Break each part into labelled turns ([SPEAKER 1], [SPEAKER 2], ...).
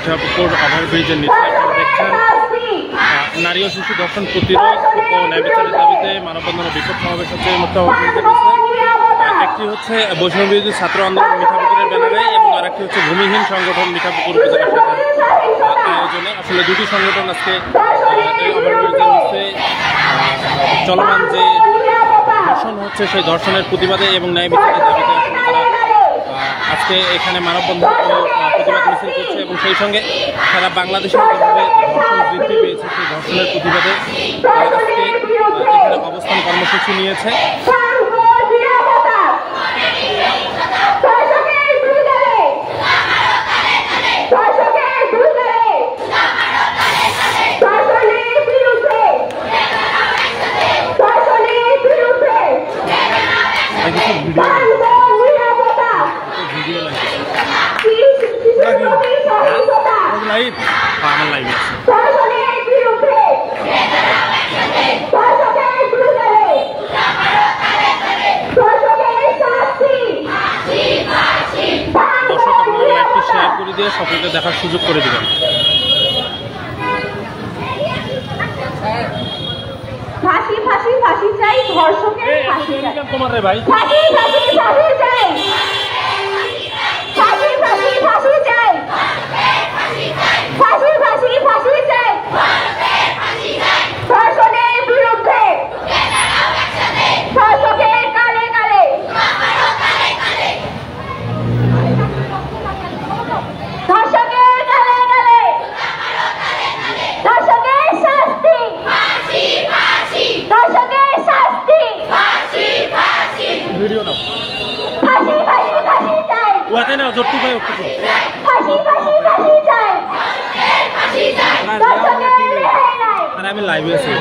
[SPEAKER 1] মিঠাপুকুর ওভারব্রিজের নিচে দেখছেন নারী ও শিশু ধর্ষণ প্রতিরোধ ও ন্যায় বিচারের দাবিতে মানববন্ধন ও বিক্ষোভ সমাবেশ হচ্ছে এই মুহূর্তে ওভারব্রিজের নিচে। একটি হচ্ছে বৈষম্য বিরোধী ছাত্র আন্দোলন মিঠাপুকুরের ব্যানারে এবং আরেকটি হচ্ছে ভূমিহীন সংগঠন মিঠাপুকুর উপজেলা শাখার আয়োজনে। আসলে দুটি সংগঠন আজকে এই ওভারব্রিজের নিচে চলমান যে ধর্ষণ হচ্ছে সেই ধর্ষণের প্রতিবাদে এবং ন্যায় বিচারের দাবিতে আসলে তারা আজকে এখানে মানববন্ধন ও প্রতিবাদ মিছিল করছে এবং সেই সঙ্গে সারা বাংলাদেশে যেভাবে ধর্ষণ বৃদ্ধি পেয়েছে সেই ধর্ষণের প্রতিবাদে আজকে এখানে অবস্থান কর্মসূচি নিয়েছে। শেয়ার করে দিয়ে সকলকে দেখার সুযোগ করে দিবেন।
[SPEAKER 2] ফাঁসি ফাঁসি ফাঁসি চাই, ধর্ষকের ফাঁসি চাই।
[SPEAKER 1] তোমার রে ভাই
[SPEAKER 2] ফাঁসি ফাঁসি ফাঁসি চাই, ফাঁসি ফাঁসি ফাঁসি চাই, ফাঁসি ফাঁসি ফাঁসি চাই, ধর্ষণের বিরুদ্ধে, ধর্ষকের কালে কালে, ধর্ষকের কালে কালে, ধর্ষকের শাস্তি, ধর্ষকের শাস্তি,
[SPEAKER 1] ভিডিও নাও,
[SPEAKER 2] ফাঁসি ফাঁসি ফাঁসি চাই,
[SPEAKER 1] ওয়াতে না জট্টু ভাই একটু
[SPEAKER 2] ফাঁসি ফাঁসি ফাঁসি চাই, ধর্ষকের রেহাই নাই,
[SPEAKER 1] আর আমি লাইভে আছি।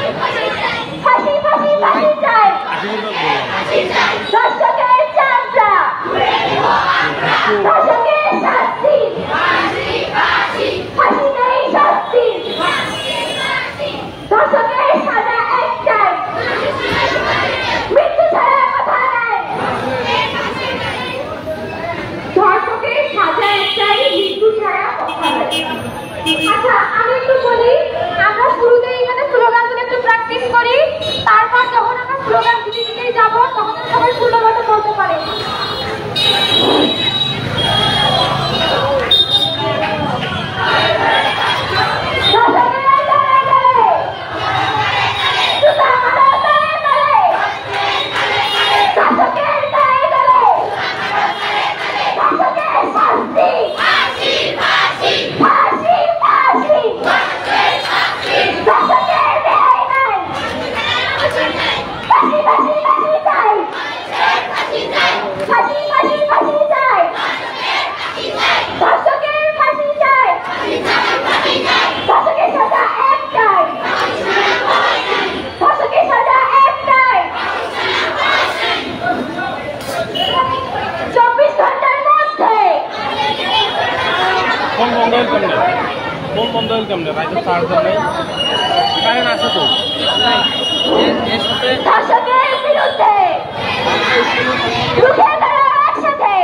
[SPEAKER 2] ফাঁসি ফাঁসি ফাঁসি চাই, ধর্ষকের চামচা, ধর্ষকের শাস্তি, ফাঁসি নেই শাস্তি, ধর্ষকের সাজা একটাই, মৃত্যু ছাড়া কথা নাই, ধর্ষকের সাজা একটাই, মৃত্যু ছাড়া কথা নাই। আচ্ছা আমি একটু বলি, আমরা শুরুতেই এখানে স্লোগানগুলো একটু প্র্যাকটিস করি, তারপর যখন আমরা স্লোগান দিতে দিতেই যাবো তখন সবাই সুন্দরভাবে বলতে পারে।
[SPEAKER 1] কোন বন্ধ হইল কেমনে ভাই? তো চার্জার নেই, কারেন্ট আছে তো।
[SPEAKER 2] ধর্ষকের বিরুদ্ধে রুখে দাঁড়াও একসাথে,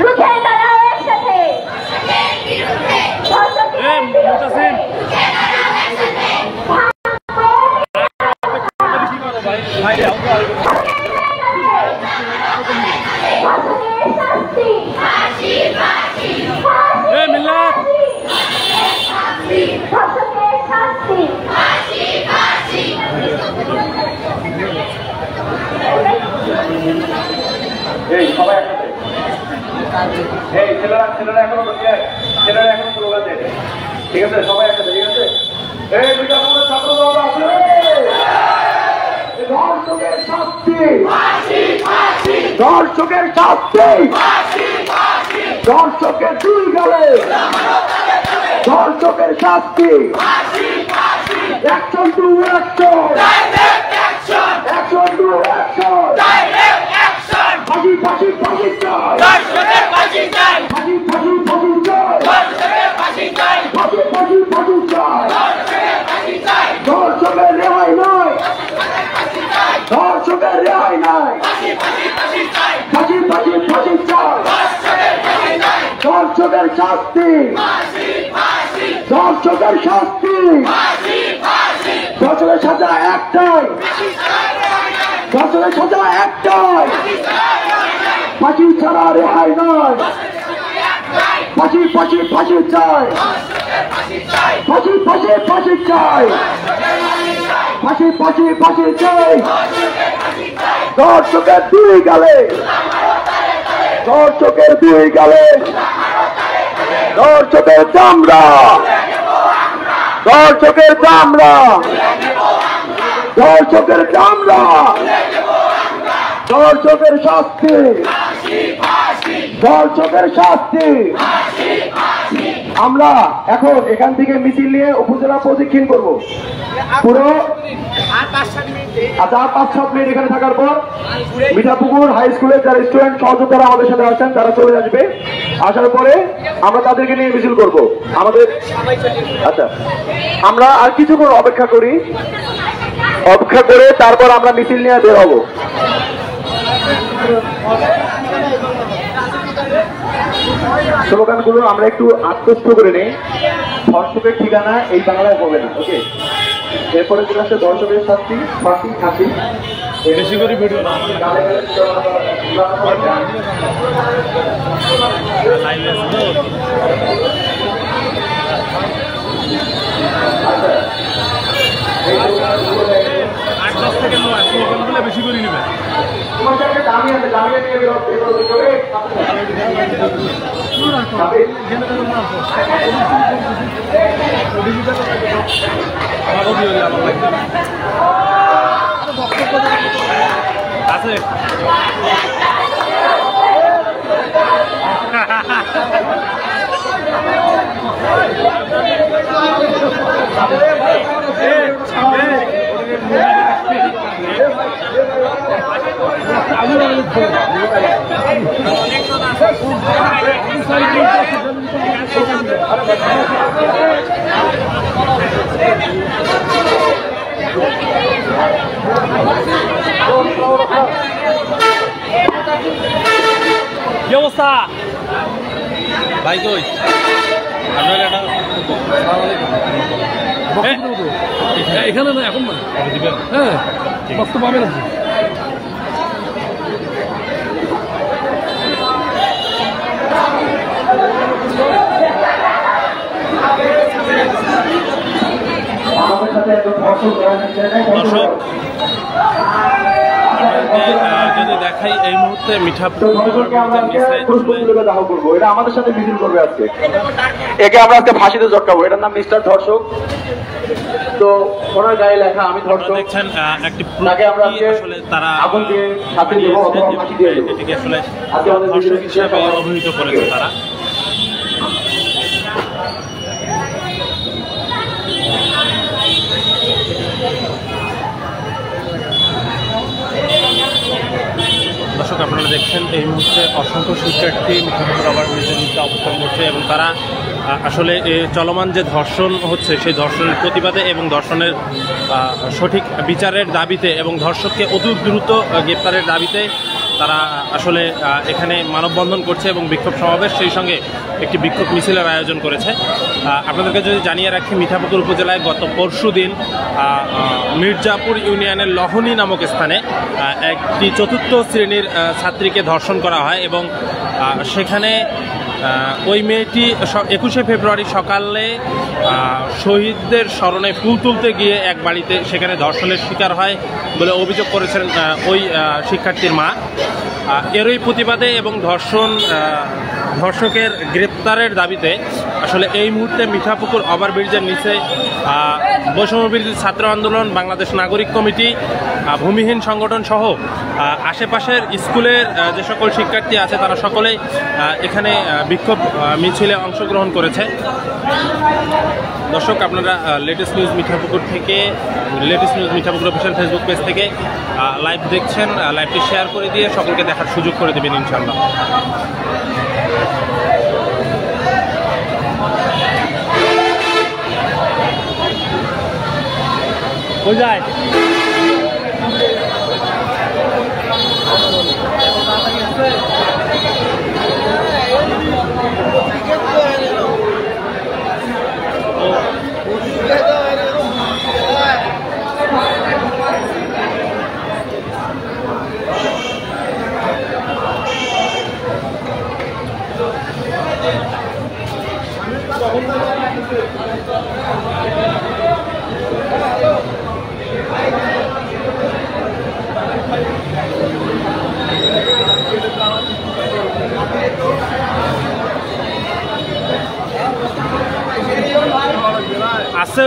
[SPEAKER 2] রুখে দাঁড়াও একসাথে, ধর্ষকের বিরুদ্ধে
[SPEAKER 3] সবাই একসাথে, এই ছেলেরা এখনো স্লোগান দেয়, ঠিক আছে? সবাই একসাথে, ঠিক আছে? এই মিঠাপুকুরের ছাত্র দল আছে, ধর্ষকের শাস্তি, ধর্ষকের শাস্তি, ধর্ষকের দুই গালে, ধর্ষকের শাস্তি, action to action, action to action, ফাঁসি ফাঁসি ফাঁসি চাই, ফাঁসি ফাঁসি ফাঁসি চাই, ফাঁসি ফাঁসি ফাঁসি চাই, ধর্ষকের রেহাই নাই, ধর্ষকের রেহাই নাই, ফাঁসি ফাঁসি ফাঁসি চাই, ধর্ষকের
[SPEAKER 4] ধর্ষকের শাস্তি, ধর্ষকের শাস্তি, ধর্ষকের সাজা একটাই, ধর্ষকের সাজা একটাই, ফাঁসি ছাড়া রেহাই নয়, ফাঁসি ফাঁসি ফাঁসি চাই, ফাঁসি ফাঁসি ফাঁসি চাই, ফাঁসি ফাঁসি ফাঁসি চাই, ধর্ষকের দুই গালে, ধর্ষকের দুই গালে, ধর্ষকের চামড়া, ধর্ষকের চামড়া, ধর্ষকের চামড়া, ধর্ষকের শাস্তি, ধর্ষকের শাস্তি। আমরা এখন এখান থেকে মিছিল নিয়ে উপজেলা প্রদক্ষিণ করব পুরো 5-7 মিনিট এখানে থাকার পর মিঠাপুকুর হাই স্কুলের যারা স্টুডেন্ট সহযোদ্ধারা আমাদের সাথে আছেন তারা চলে আসবে। আসার পরে আমরা তাদেরকে নিয়ে মিছিল করব আমাদের। আচ্ছা, আমরা আর কিছুক্ষণ অপেক্ষা করি, অপেক্ষা করে তারপর আমরা মিছিল নিয়ে বের হব। স্লোগানগুলো আমরা একটু আত্মস্থ করে নেই। ধর্ষকের ঠিকানা এই বাংলায় হবে না, ওকে? এরপরে চলে আসছে ধর্ষকের শাস্তি, ফাঁসি, ফাঁসি।
[SPEAKER 1] বেশি করে ভিডিও না লাইভে আছে তো। 8-10 সেকেন্ড স্লোগানগুলো বেশি করে নেবে।
[SPEAKER 4] তোমার কাছে দামি আছে, দামিয়ে নিয়ে বেরো করে
[SPEAKER 1] আছে কি অবস্থা ভাই? কই আপনার এখানে না এখন না দিবেন? হ্যাঁ, বক্তব্য পাবেন আপনি। দর্শক যদি দেখাই এই মুহূর্তে মিঠাপুর
[SPEAKER 4] এটা আমাদের সাথে মিছিল করবে আজকে। একে আমরা আজকে ফাঁসিতে চটকাবো। এটার নাম মিস্টার ধর্ষক। তো ওনার গায়ে লেখা আমি ধর্ষক।
[SPEAKER 1] দেখছেন একটি
[SPEAKER 4] তাকে আমরা
[SPEAKER 1] আসলে তারা
[SPEAKER 4] আগুন দিয়ে সাথে দেবো অথবা ফাঁসি দিয়ে দেবো।
[SPEAKER 1] এটিকে আসলে ধর্ষক হিসাবে অভিহিত করেছে তারা। দর্শক আপনারা দেখছেন এই মুহূর্তে অসংখ্য শিক্ষার্থী মিঠাপুকুর আবার নিজের নিতে অবস্থান করছে এবং তারা আসলে চলমান যে ধর্ষণ হচ্ছে সেই ধর্ষণের প্রতিবাদে এবং ধর্ষণের সঠিক বিচারের দাবিতে এবং ধর্ষককে অতি দ্রুত গ্রেপ্তারের দাবিতে তারা আসলে এখানে মানববন্ধন করছে এবং বিক্ষোভ সমাবেশ, সেই সঙ্গে একটি বিক্ষোভ মিছিলের আয়োজন করেছে। আপনাদেরকে যদি জানিয়ে রাখি, মিঠাপুকুর উপজেলায় গত পরশুদিন মির্জাপুর ইউনিয়নের লহনী নামক স্থানে একটি 4র্থ শ্রেণীর ছাত্রীকে ধর্ষণ করা হয় এবং সেখানে ওই মেয়েটি 21শে ফেব্রুয়ারি সকালে শহীদদের স্মরণে ফুল তুলতে গিয়ে এক বাড়িতে সেখানে ধর্ষণের শিকার হয় বলে অভিযোগ করেছেন ওই শিক্ষার্থীর মা। এরই প্রতিবাদে এবং ধর্ষকের গ্রেপ্তারের দাবিতে আসলে এই মুহূর্তে মিঠাপুকুর ওভারব্রিজের নিচে বৈষম্যবিরোধী ছাত্র আন্দোলন, বাংলাদেশ নাগরিক কমিটি, ভূমিহীন সংগঠন সহ আশেপাশের স্কুলের যে সকল শিক্ষার্থী আছে তারা সকলেই এখানে বিক্ষোভ মিছিলে অংশগ্রহণ করেছে। দর্শক আপনারা লেটেস্ট নিউজ মিঠাপুকুর থেকে, latest news Mithapukur official Facebook page থেকে লাইভ দেখছেন। লাইভটি শেয়ার করে দিয়ে সকলকে দেখার সুযোগ করে দেবেন ইনশাআল্লাহ। কই যায়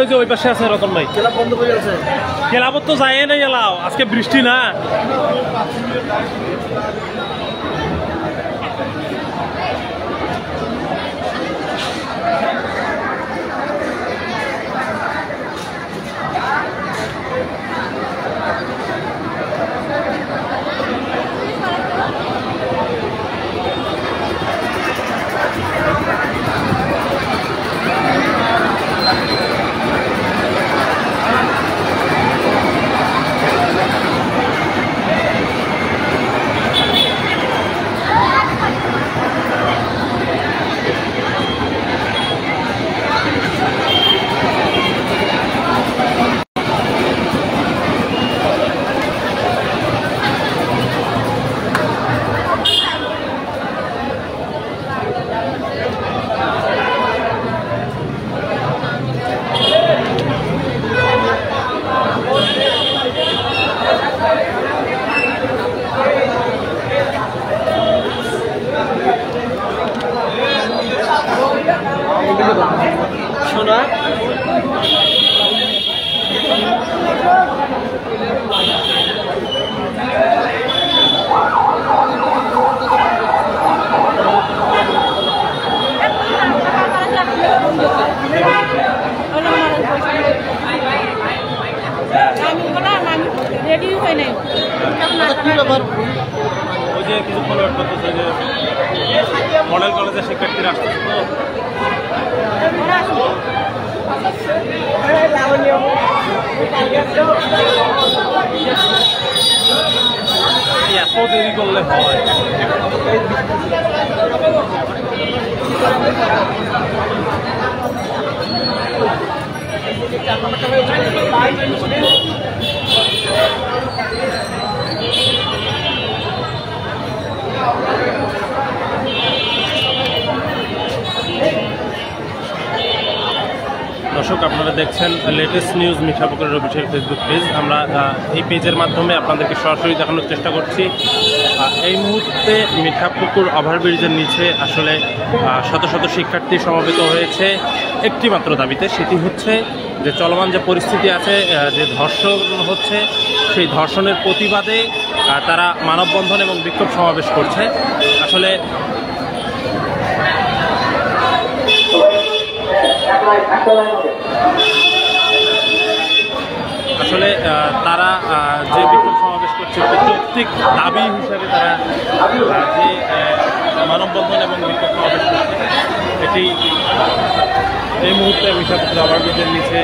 [SPEAKER 1] ওই যে ওই পাশে আছে রতন ভাই।
[SPEAKER 5] ক্লাব বন্ধ করে আছে।
[SPEAKER 1] ক্লাবত তো যায় নাই এলাও, আজকে বৃষ্টি না।
[SPEAKER 5] শোনা
[SPEAKER 2] রেডি হয় নাই
[SPEAKER 5] কি ব্যাপার?
[SPEAKER 1] ওই যে কিছুক্ষণ ওয়েট করতেছে যে মডেল কলেজের শিক্ষার্থীরা আসতেছে তো। এত দেরি করলে হয়? দর্শক, আপনারা দেখছেন লেটেস্ট নিউজ মিঠাপুকুরের অফিসিয়াল ফেসবুক পেজ। আমরা এই পেজের মাধ্যমে আপনাদেরকে সরাসরি দেখানোর চেষ্টা করছি। এই মুহূর্তে মিঠাপুকুর ওভারব্রিজের নিচে আসলে শত শত শিক্ষার্থী সমবেত হয়েছে একটি মাত্র দাবিতে, সেটি হচ্ছে যে চলমান যে পরিস্থিতি আছে, যে ধর্ষণ হচ্ছে, সেই ধর্ষণের প্রতিবাদে তারা মানববন্ধন এবং বিক্ষোভ সমাবেশ করছে। আসলে আসলে তারা যে বিক্ষোভ সমাবেশ করছে, যৌক্তিক দাবি হিসাবে তারা যে মানববন্ধন এবং বিক্ষোভ সমাবেশ করছে, এটি এই মুহূর্তে মিঠাপুকুর ওভারব্রিজের নিচে।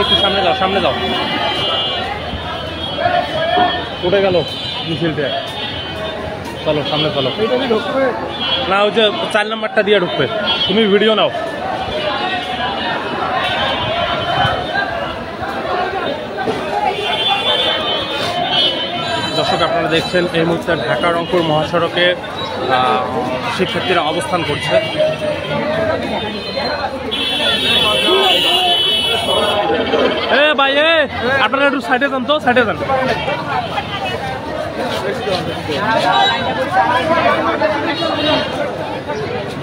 [SPEAKER 1] একটু সামনে যাও, সামনে যাও। উঠে গেল মিছিলটা, চলো সামনে চলো। না, ওই যে 4 নম্বরটা দিয়ে ঢুকবে। তুমি ভিডিও নাও। দর্শক, আপনারা দেখছেন এই মুহূর্তে ঢাকা রংপুর মহাসড়কে শিক্ষার্থীরা অবস্থান করছে। ভাই আপনারা একটু সাইডে যান তো, সাইডে যান।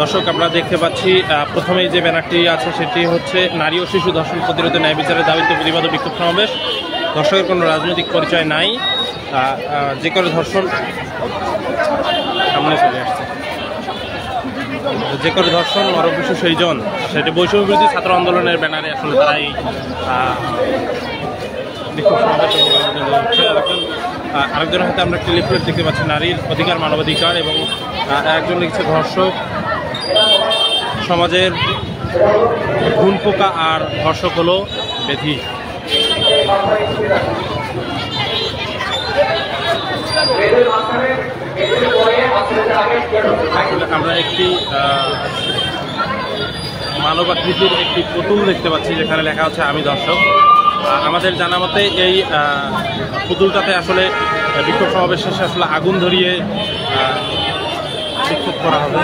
[SPEAKER 1] দর্শক, আমরা দেখতে পাচ্ছি প্রথমেই যে ব্যানারটি আছে সেটি হচ্ছে নারী ও শিশু ধর্ষণ প্রতিরোধে ন্যায় বিচারের দাবিতে প্রতিবাদ ও বিক্ষোভ সমাবেশ। দর্শকের কোনো রাজনৈতিক পরিচয় নাই, যে করে ধর্ষণ সামনে চলে আসছে। যে করে ধর্ষণ নরক শিশু সেই জন, সেটি বৈষম্য বিরোধী ছাত্র আন্দোলনের ব্যানারে আসলে তারা এই বিক্ষোভ সমাবেশ হচ্ছে। আরেকজনের হাতে আমরা একটি লিফলেট দেখতে পাচ্ছি, নারীর অধিকার মানবাধিকার, এবং একজন লিখছে ধর্ষক সমাজের ঘুণ পোকা আর ধর্ষক হলো ব্যাধি। আমরা একটি মানবাকৃতির একটি পুতুল দেখতে পাচ্ছি, যেখানে লেখা হচ্ছে আমি ধর্ষক। আমাদের জানা মতে এই পুতুলটাতে আসলে বিক্ষোভ সমাবেশ শেষে আসলে আগুন ধরিয়ে বিক্ষোভ করা হবে।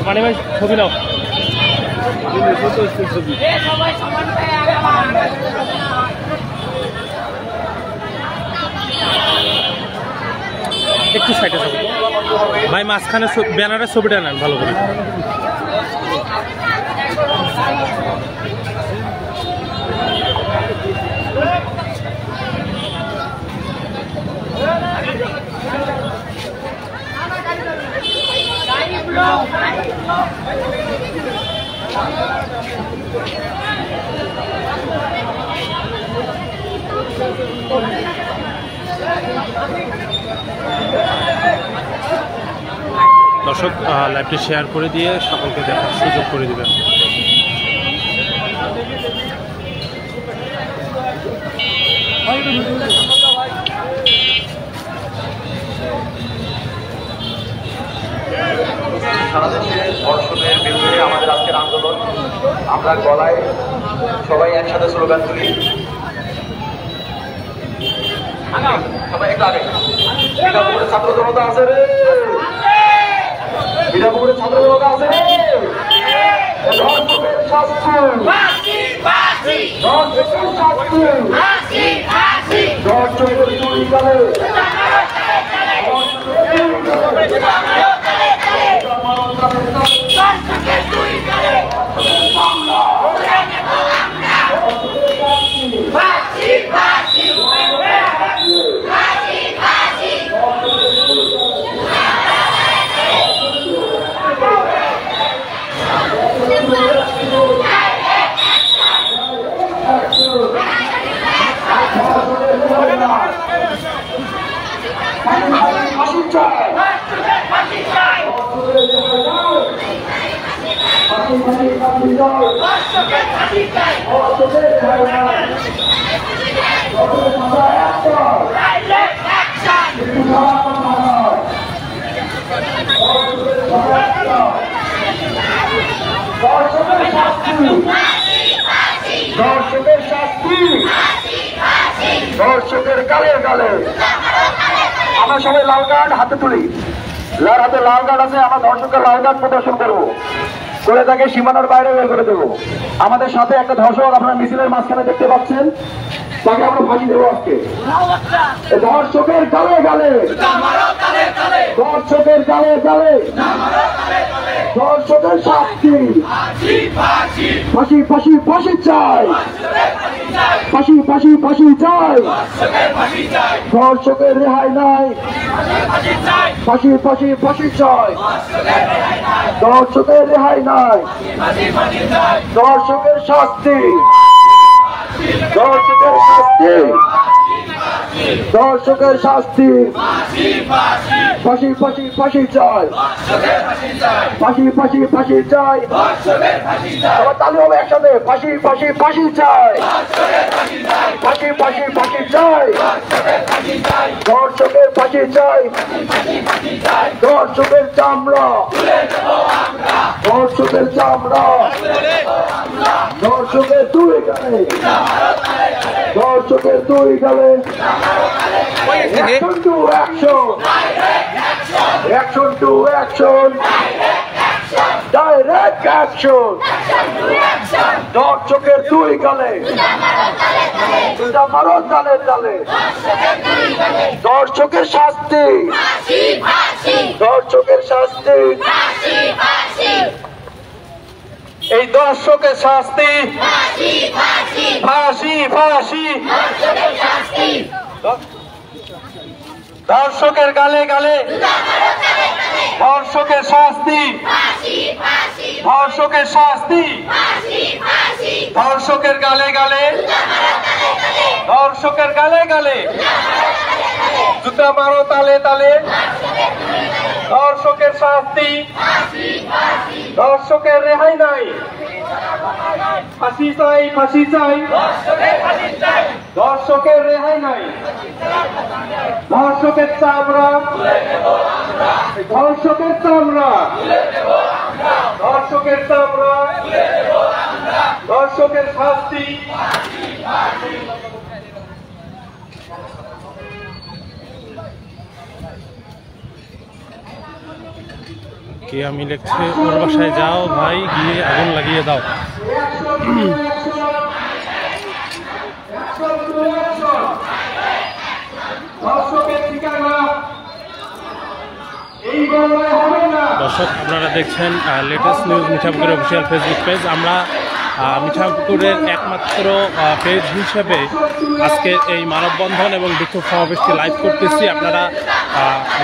[SPEAKER 1] মানে ভাই ছবি নাও। একটু সাইডে ছবি ভাই, মাঝখানে ব্যানারের ছবিটা নেন ভালো করে। দর্শক লাইভটি শেয়ার করে দিয়ে সকলকে দেখার সুযোগ করে দিবেন।
[SPEAKER 4] সারা দেশে ধর্ষণের বিরুদ্ধে আমাদের আজকের আন্দোলন। আমরা গলায় সবাই একসাথে স্লোগান তুলি। সবাই একটু আগে। মিঠাপুরের ছাত্র জনতা আছে রে, মিঠাপুরের ছাত্র জনতা আছে রে। ধর্ষকের শাস্তি, ধর্ষকের শাস্তি, ধর্ষকের চুরি কালে, ধর্ষকের শাস্তি, ধর্ষকের গালে গালে। আমরা সবাই লাল কার্ড হাতে তুলি, যার হাতে লাল কার্ড আছে আমরা ধর্ষকের লাল কার্ড প্রদর্শন করবো, করে তাকে সীমানার বাইরে বের করে দেবো। আমাদের সাথে একটা ধর্ষক আপনারা মিছিলের মাঝখানে দেখতে পাচ্ছেন, তাকে আমরা ফাঁসি দেবো আজকে। ধর্ষকের গালে গালে, ধর্ষকের গালে গালে, ধর্ষকের শাস্তি, ফাঁসি ফাঁসি ফাঁসি চাই, ফাঁসি ফাঁসি ফাঁসি চাই, ধর্ষকের রেহাই নাই, ফাঁসি ফাঁসি ফাঁসি চাই, ধর্ষকের রেহাই নাই, ধর্ষকের শাস্তি, ধর্ষকের শাস্তি, ধর্ষকের শাস্তি, ফাঁসি ফাঁসি ফাঁসি চাই, ফাঁসি ফাঁসি ফাঁসি চাই। আবার তাহলে হবে একসাথে, ফাঁসি ফাঁসি ফাঁসি চাই, ফাঁসি ফাঁসি ফাঁসি চাই, ধর্ষকের ফাঁসি চাই, ধর্ষকের চামড়া, ধর্ষকের চামড়া, ধর্ষকের দুই গালে, ধর্ষকের দুই গালে। Action to action, action to action, direct action, ধর্ষকের দুই গালে, দুটা মারো তালে তালে, ধর্ষকের শাস্তি, ধর্ষকের শাস্তি, এই ধর্ষকের শাস্তি, ফাঁসি ফাঁসি, ধর্ষকের গালে গালে, ধর্ষকের শাস্তি, ধর্ষকের শাস্তি, ধর্ষকের গালে গালে, ধর্ষকের গালে গালে, জুতা মারো তালে তালে, ধর্ষকের শাস্তি, ধর্ষকের রেহাই নাই, ফাঁসি চাই ফাঁসি চাই, ধর্ষকের রেহাই নাই, ধর্ষকের চামড়া, ধর্ষকের চামড়া, ধর্ষকের চামড়া, ধর্ষকের শাস্তি।
[SPEAKER 1] কে আমি লিখছে ওর বাসায় যাও ভাই, গিয়ে আগুন লাগিয়ে দাও। দর্শক আপনারা দেখছেন লেটেস্ট নিউজ মিঠাপুকুরের অফিসিয়াল ফেসবুক পেজ। আমরা মিঠাপুকুরের একমাত্র পেজ হিসেবে আজকে এই মানববন্ধন এবং বিক্ষোভ সমাবেশটি লাইভ করতেছি। আপনারা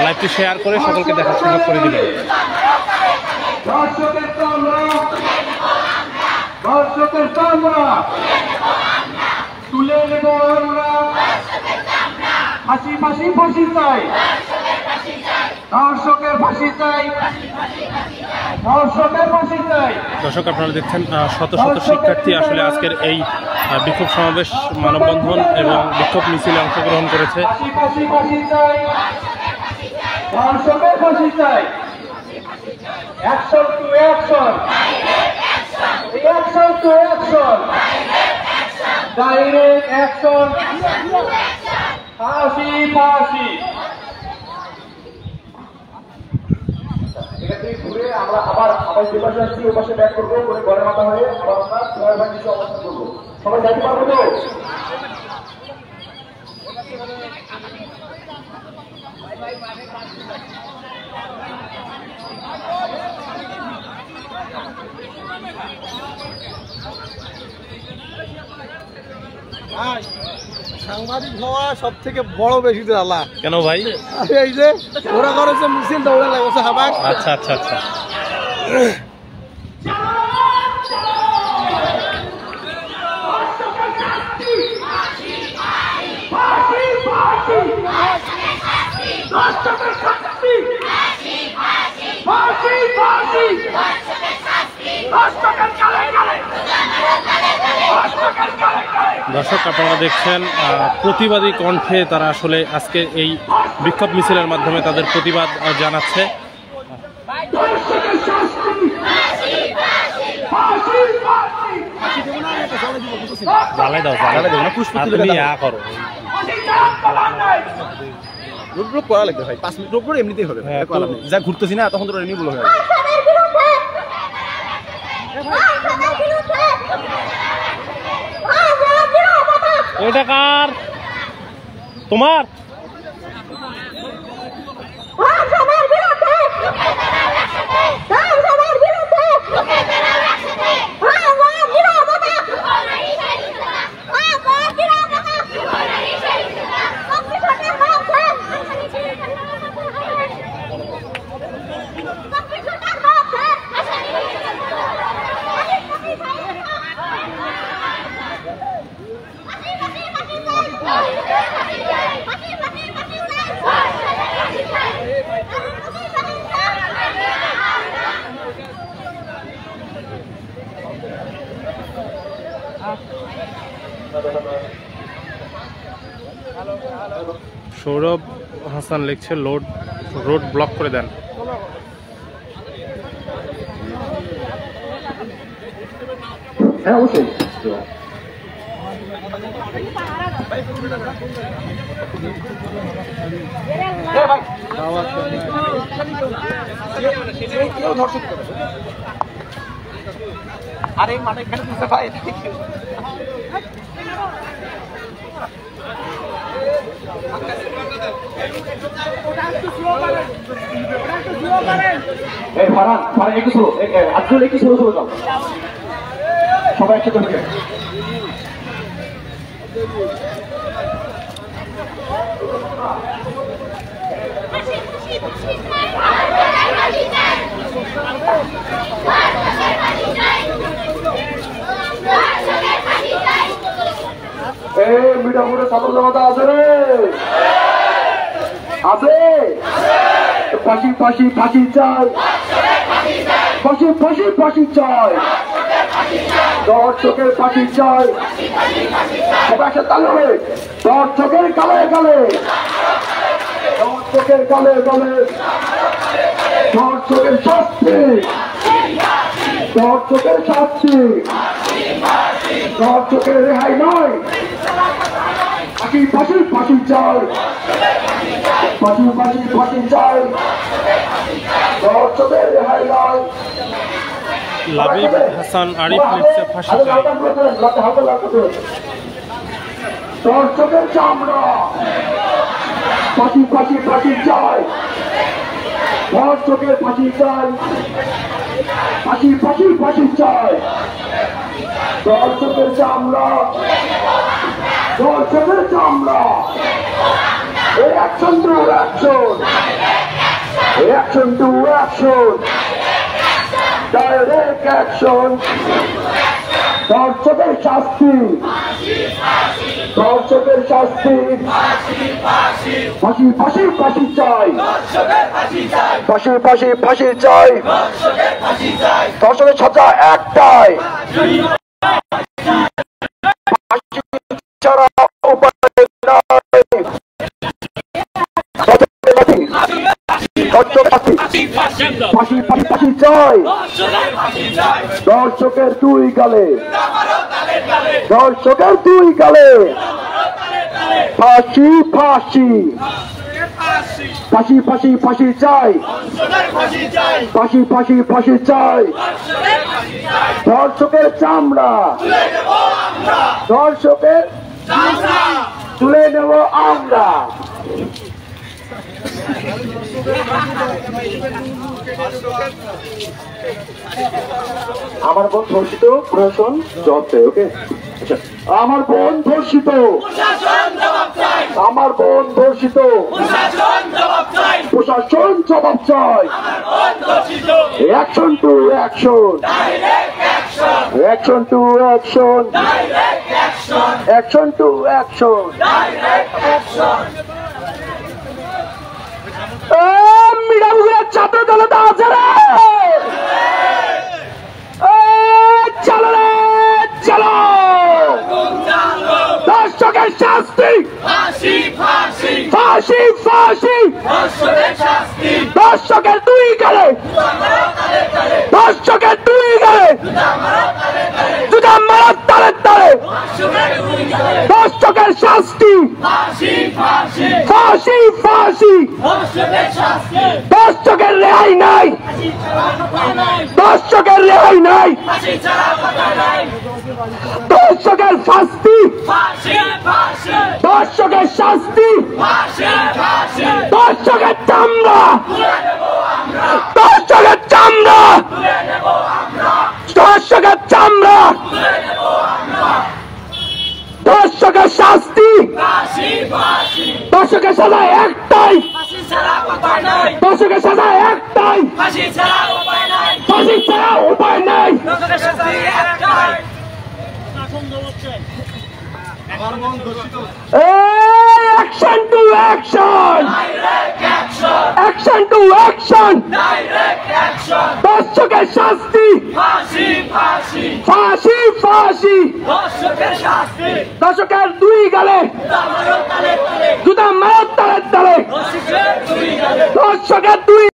[SPEAKER 1] লাইভটি শেয়ার করে সকলকে দেখার সুযোগ করে দিবেন।
[SPEAKER 4] ফাঁসি ফাঁসি ফাঁসি চাই, দর্শকের ফাঁসি চাই, দর্শকের ফাঁসি চাই।
[SPEAKER 1] দর্শক আপনারা দেখছেন শত শত শিক্ষার্থী আসলে আজকের এই বিক্ষোভ সমাবেশ, মানববন্ধন এবং বিক্ষোভ মিছিলে অংশগ্রহণ করেছে।
[SPEAKER 4] ফাঁসি ফাঁসি ফাঁসি চাই, দর্শকের ফাঁসি চাই। Action to action, action to action, direct action, ফাঁসি ফাঁসি। ঘুরে আমরা আবার যে পাশে আসছি ওই পাশে ব্যাক করবো, করে ঘরের মাথা হয়ে আবার আমরা ছয় ভাগ কিছু অবস্থান করবো। সবাই যাইতে পারবো তো?
[SPEAKER 5] সাংবাদিক হওয়া সব থেকে বড় বেশি আল্লাহ।
[SPEAKER 1] কেন ভাই?
[SPEAKER 5] এই যে ওরা করেছে মিছিল, দৌড়ে লাগছে হাবাক।
[SPEAKER 1] আচ্ছা আচ্ছা আচ্ছা। দর্শক আপনারা দেখছেন প্রতিবাদী কণ্ঠে তারা আসলে আজকে এই বিক্ষোভ মিছিলের মাধ্যমে তাদের প্রতিবাদ জানাচ্ছে। জ্বালাই দাও, জ্বালাই দাও না, পুষ্প তুমি ইয়া করো।
[SPEAKER 5] রোড ব্লক করা লাগবে ভাই, 5 মিনিট রোড এমনিতেই হবে। যা ঘুরতেছি না তখন তো এমনি ব্লক হবে।
[SPEAKER 1] এটা কার? তোমার? সৌরভ হাসান লিখছে রোড ব্লক করে দেন।
[SPEAKER 4] হ্যাঁ অবশ্যই। আরে মানে ভাই ফারান একটু স্লো, আজকাল একটু স্লো স্লো যাও, সবাই একসাথে ঢুকে। মিঠাপুরে ছাত্র জনতা আছে রে, আছে। ফাঁসি ফাঁসি ফাঁসি চাই, ফাঁসি ফাঁসি ফাঁসি চাই, দর্শকের ফাঁসি চাই। সবাই একসাথে তালে হবে, দর্শকের গালে গালে, দর্শকের গালে গালে, দর্শকের শাস্তি, দর্শকের শাস্তি, দর্শকের রেহাই নয়। ফাঁসি ফাঁসি ফাঁসি চাই, ফাঁসি ফাঁসি ফাঁসি চাই, দর্শকের রেহাই নয়।
[SPEAKER 1] লাবিব হাসান আরিফ লিখছে ফাঁসি চাই।
[SPEAKER 4] দর্শকের চামড়া ফাঁসি ফাঁসি ফাঁসি চাই। দর্শকের ফাঁসি চাই, ফাঁসি ফাঁসি ফাঁসি চাই। দর্শকের চামড়া, দর্শকের চামড়া। Action to action, action to action, direct action. দর্শকের শাস্তি, দর্শকের শাস্তি। ফাঁসি ফাঁসি ফাঁসি চাই, ফাঁসি ফাঁসি ফাঁসি চাই। দর্শকের সাজা একটাই, ফাঁসি ছাড়া উপায় নাই। ফাঁসি ফাঁসি ফাঁসি চাই। দর্শকের দুই গালে, দর্শকের দুই গালে। ফাঁসি ফাঁসি ফাঁসি ফাঁসি ফাঁসি চাই, ফাঁসি ফাঁসি ফাঁসি চাই। দর্শকের চামড়া, দর্শকের তুলে নেব আমরা। আমার বোন ধর্ষিত, প্রশাসন জবাব চাই। ওকে, আমার বোন ধর্ষিত, আমার বোন ধর্ষিত, প্রশাসন জবাব চাই। Action to action, action to action, action to action. মিরাবুগুড়ার ছাত্র জনতা আছে রে, চলো রে চলো। দর্শকের শাস্তি, ফাঁসি ফাঁসি। দর্শকের দুই গালে, দর্শকের দুই গালে। জুতা মারা তালে তালে। দর্শকের শাস্তি, ফাঁসি ফাঁসি। দর্শকের রেহাই নাই, দর্শকের রেহাই নাই। দর্শকের শাস্তি, দর্শকের শাস্তি। দর্শকের চামড়া, দর্শকের চামড়া, দর্শকের চামড়া। দর্শকের শাস্তি, দর্শকের সাজা একটাই, দর্শকের সাজা একটাই। ফাঁসি ছাড়া উপায় নাই। Action to action, action to action. দর্শকের শাস্তি, ফাঁসি ফাঁসি। দর্শকের দুই গালে, জুতা মারার তালে তালে। দর্শকের দুই